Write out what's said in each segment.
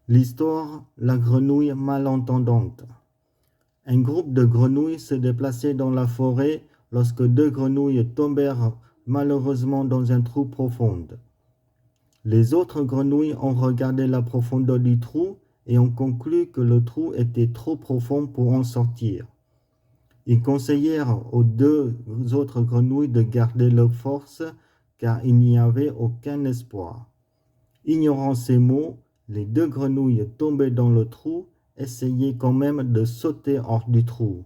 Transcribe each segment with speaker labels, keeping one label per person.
Speaker 1: L'histoire, la grenouille malentendante. Un groupe de grenouilles se déplaçait dans la forêt lorsque deux grenouilles tombèrent malheureusement dans un trou profond. Les autres grenouilles ont regardé la profondeur du trou et ont conclu que le trou était trop profond pour en sortir. Ils conseillèrent aux deux autres grenouilles de garder leur force car il n'y avait aucun espoir. Ignorant ces mots, les deux grenouilles tombées dans le trou essayaient quand même de sauter hors du trou.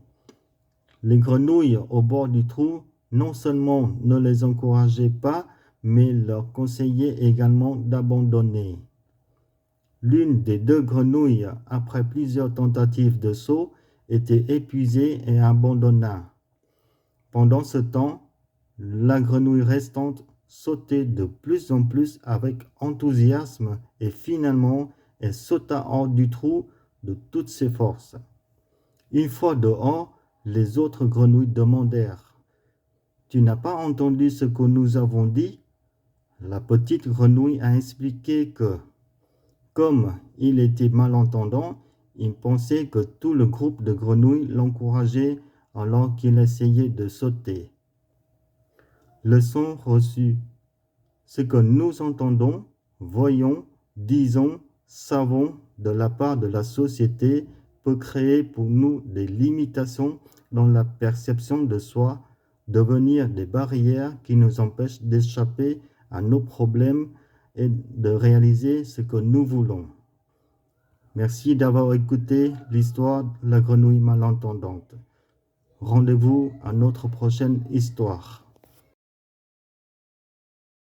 Speaker 1: Les grenouilles au bord du trou non seulement ne les encourageaient pas, mais leur conseillaient également d'abandonner. L'une des deux grenouilles, après plusieurs tentatives de saut, était épuisée et abandonna. Pendant ce temps, la grenouille restante sautait de plus en plus avec enthousiasme et finalement elle sauta hors du trou de toutes ses forces. Une fois dehors, les autres grenouilles demandèrent : « Tu n'as pas entendu ce que nous avons dit ?» La petite grenouille a expliqué que, comme il était malentendant, il pensait que tout le groupe de grenouilles l'encourageait alors qu'il essayait de sauter. Leçon reçue. Ce que nous entendons, voyons, disons, savons de la part de la société peut créer pour nous des limitations dans la perception de soi, devenir des barrières qui nous empêchent d'échapper à nos problèmes et de réaliser ce que nous voulons. Merci d'avoir écouté l'histoire de la grenouille malentendante. Rendez-vous à notre prochaine histoire.